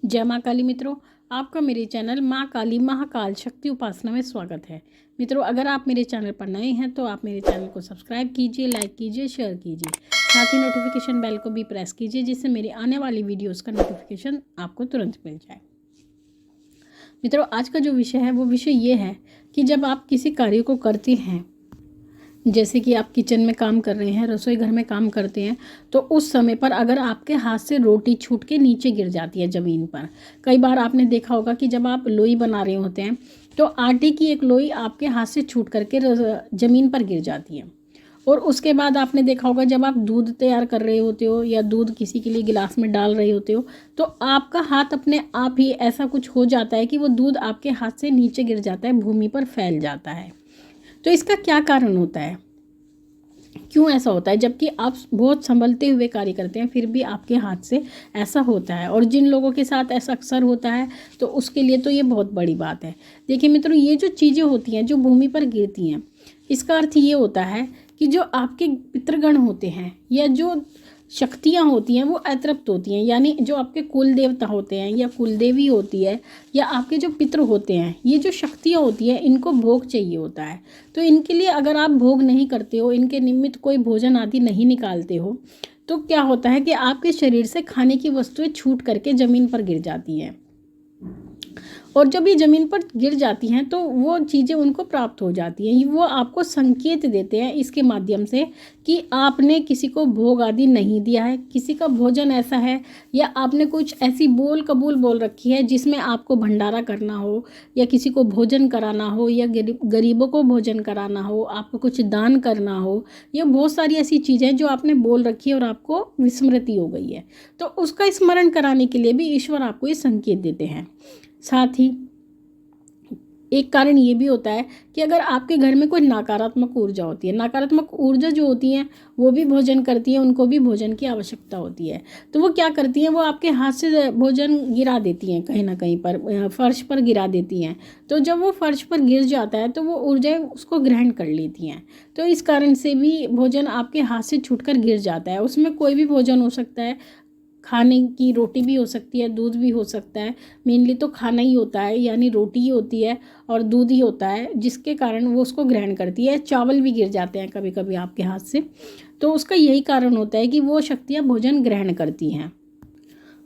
जय माँ काली मित्रों, आपका मेरे चैनल माँ काली महाकाल शक्ति उपासना में स्वागत है। मित्रों, अगर आप मेरे चैनल पर नए हैं तो आप मेरे चैनल को सब्सक्राइब कीजिए, लाइक कीजिए, शेयर कीजिए। साथ ही नोटिफिकेशन बेल को भी प्रेस कीजिए जिससे मेरी आने वाली वीडियोस का नोटिफिकेशन आपको तुरंत मिल जाए। मित्रों, आज का जो विषय है वो विषय ये है कि जब आप किसी कार्य को करते हैं, जैसे कि आप किचन में काम कर रहे हैं, रसोई घर में काम करते हैं, तो उस समय पर अगर आपके हाथ से रोटी छूट के नीचे गिर जाती है ज़मीन पर। कई बार आपने देखा होगा कि जब आप लोई बना रहे होते हैं तो आटे की एक लोई आपके हाथ से छूट करके ज़मीन पर गिर जाती है। और उसके बाद आपने देखा होगा जब आप दूध तैयार कर रहे होते हो या दूध किसी के लिए गिलास में डाल रहे होते हो तो आपका हाथ अपने आप ही ऐसा कुछ हो जाता है कि वो दूध आपके हाथ से नीचे गिर जाता है, भूमि पर फैल जाता है। तो इसका क्या कारण होता है, क्यों ऐसा होता है? जबकि आप बहुत संभलते हुए कार्य करते हैं फिर भी आपके हाथ से ऐसा होता है। और जिन लोगों के साथ ऐसा अक्सर होता है तो उसके लिए तो ये बहुत बड़ी बात है। देखिए मित्रों, ये जो चीज़ें होती हैं जो भूमि पर गिरती हैं, इसका अर्थ ये होता है कि जो आपके पितृगण होते हैं या जो शक्तियाँ होती हैं वो अतृप्त होती हैं। यानी जो आपके कुल देवता होते हैं या कुल देवी होती है या आपके जो पितृ होते हैं, ये जो शक्तियाँ होती हैं इनको भोग चाहिए होता है। तो इनके लिए अगर आप भोग नहीं करते हो, इनके निमित्त कोई भोजन आदि नहीं निकालते हो, तो क्या होता है कि आपके शरीर से खाने की वस्तुएं छूट करके ज़मीन पर गिर जाती हैं। और जब ये ज़मीन पर गिर जाती हैं तो वो चीज़ें उनको प्राप्त हो जाती हैं। वो आपको संकेत देते हैं इसके माध्यम से कि आपने किसी को भोग आदि नहीं दिया है, किसी का भोजन ऐसा है या आपने कुछ ऐसी बोल कबूल बोल रखी है जिसमें आपको भंडारा करना हो या किसी को भोजन कराना हो या गरीबों को भोजन कराना हो, आपको कुछ दान करना हो, या बहुत सारी ऐसी चीज़ें जो आपने बोल रखी है और आपको विस्मृति हो गई है। तो उसका स्मरण कराने के लिए भी ईश्वर आपको ये संकेत देते हैं। साथ ही एक कारण ये भी होता है कि अगर आपके घर में कोई नकारात्मक ऊर्जा होती है, नकारात्मक ऊर्जा जो होती हैं वो भी भोजन करती है, उनको भी भोजन की आवश्यकता होती है। तो वो क्या करती हैं, वो आपके हाथ से भोजन गिरा देती हैं, कहीं ना कहीं पर फर्श पर गिरा देती हैं। तो जब वो फर्श पर गिर जाता है तो वो ऊर्जाएं उसको ग्रहण कर लेती हैं। तो इस कारण से भी भोजन आपके हाथ से छूटकर गिर जाता है। उसमें कोई भी भोजन हो सकता है, खाने की रोटी भी हो सकती है, दूध भी हो सकता है। मेनली तो खाना ही होता है, यानी रोटी ही होती है और दूध ही होता है, जिसके कारण वो उसको ग्रहण करती है। चावल भी गिर जाते हैं कभी कभी आपके हाथ से। तो उसका यही कारण होता है कि वो शक्तियाँ भोजन ग्रहण करती हैं।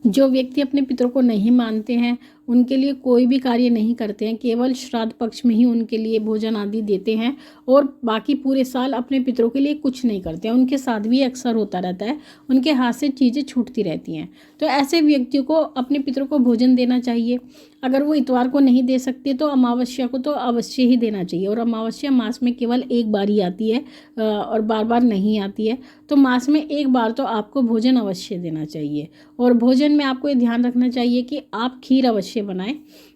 जो व्यक्ति अपने पितरों को नहीं मानते हैं, उनके लिए कोई भी कार्य नहीं करते हैं, केवल श्राद्ध पक्ष में ही उनके लिए भोजन आदि देते हैं और बाकी पूरे साल अपने पितरों के लिए कुछ नहीं करते हैं। उनके साथ भी अक्सर होता रहता है, उनके हाथ से चीज़ें छूटती रहती हैं। तो ऐसे व्यक्तियों को अपने पितरों को भोजन देना चाहिए। अगर वो इतवार को नहीं दे सकते तो अमावस्या को तो अवश्य ही देना चाहिए। और अमावस्या मास में केवल एक बार ही आती है और बार बार नहीं आती है। तो मास में एक बार तो आपको भोजन अवश्य देना चाहिए। और भोजन में आपको ये ध्यान रखना चाहिए कि आप खीर अवश्य बनाएं,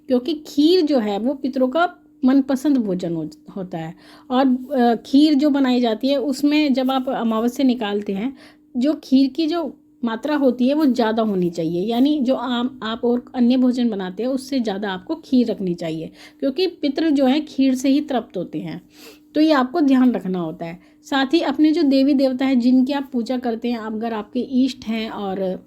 क्योंकि खीर जो है वो पितरों का मनपसंद भोजन होता है। और खीर जो बनाई जाती है उसमें जब आप अमावस्या निकालते हैं, जो खीर की जो मात्रा होती है वो ज़्यादा होनी चाहिए। यानी जो आप और अन्य भोजन बनाते हैं उससे ज़्यादा आपको खीर रखनी चाहिए, क्योंकि पितृ जो है खीर से ही तृप्त होते हैं। तो ये आपको ध्यान रखना होता है। साथ ही अपने जो देवी देवता है जिनकी आप पूजा करते हैं, अगर आपके इष्ट हैं और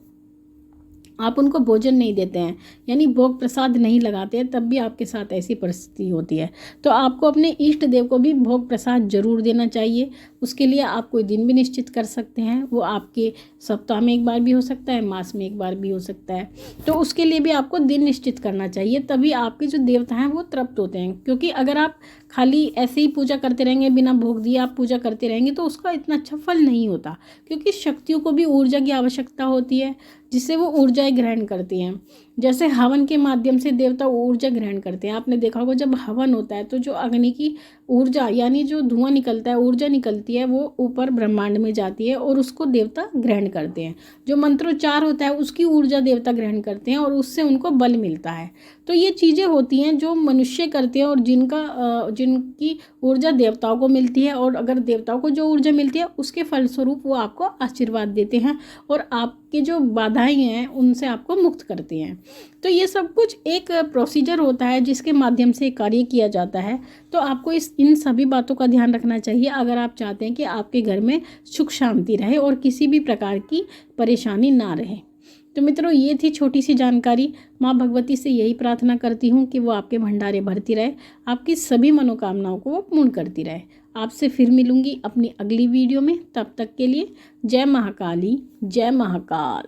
आप उनको भोजन नहीं देते हैं, यानी भोग प्रसाद नहीं लगाते हैं, तब भी आपके साथ ऐसी परिस्थिति होती है। तो आपको अपने इष्ट देव को भी भोग प्रसाद जरूर देना चाहिए। उसके लिए आप कोई दिन भी निश्चित कर सकते हैं। वो आपके सप्ताह में एक बार भी हो सकता है, मास में एक बार भी हो सकता है। तो उसके लिए भी आपको दिन निश्चित करना चाहिए, तभी आपके जो देवता हैं वो तृप्त होते हैं। क्योंकि अगर आप खाली ऐसे ही पूजा करते रहेंगे, बिना भोग दिए आप पूजा करते रहेंगे, तो उसका इतना अच्छा फल नहीं होता। क्योंकि शक्तियों को भी ऊर्जा की आवश्यकता होती है, जिससे वो ऊर्जाएं ग्रहण करती हैं। जैसे हवन के माध्यम से देवता ऊर्जा ग्रहण करते हैं। आपने देखा होगा जब हवन होता है तो जो अग्नि की ऊर्जा यानी जो धुआं निकलता है, ऊर्जा निकलती है, वो ऊपर ब्रह्मांड में जाती है और उसको देवता ग्रहण करते हैं। जो मंत्रोच्चार होता है उसकी ऊर्जा देवता ग्रहण करते हैं और उससे उनको बल मिलता है। तो ये चीज़ें होती हैं जो मनुष्य करते हैं और जिनकी ऊर्जा देवताओं को मिलती है। और अगर देवताओं को जो ऊर्जा मिलती है उसके फलस्वरूप वो आपको आशीर्वाद देते हैं और आपकी जो बाधाएं हैं उनसे आपको मुक्त करते हैं। तो ये सब कुछ एक प्रोसीजर होता है जिसके माध्यम से कार्य किया जाता है। तो आपको इन सभी बातों का ध्यान रखना चाहिए अगर आप चाहते हैं कि आपके घर में सुख शांति रहे और किसी भी प्रकार की परेशानी ना रहे। तो मित्रों, ये थी छोटी सी जानकारी। माँ भगवती से यही प्रार्थना करती हूँ कि वो आपके भंडारे भरती रहे, आपकी सभी मनोकामनाओं को वो पूर्ण करती रहे। आपसे फिर मिलूंगी अपनी अगली वीडियो में। तब तक के लिए जय महाकाली, जय महाकाल।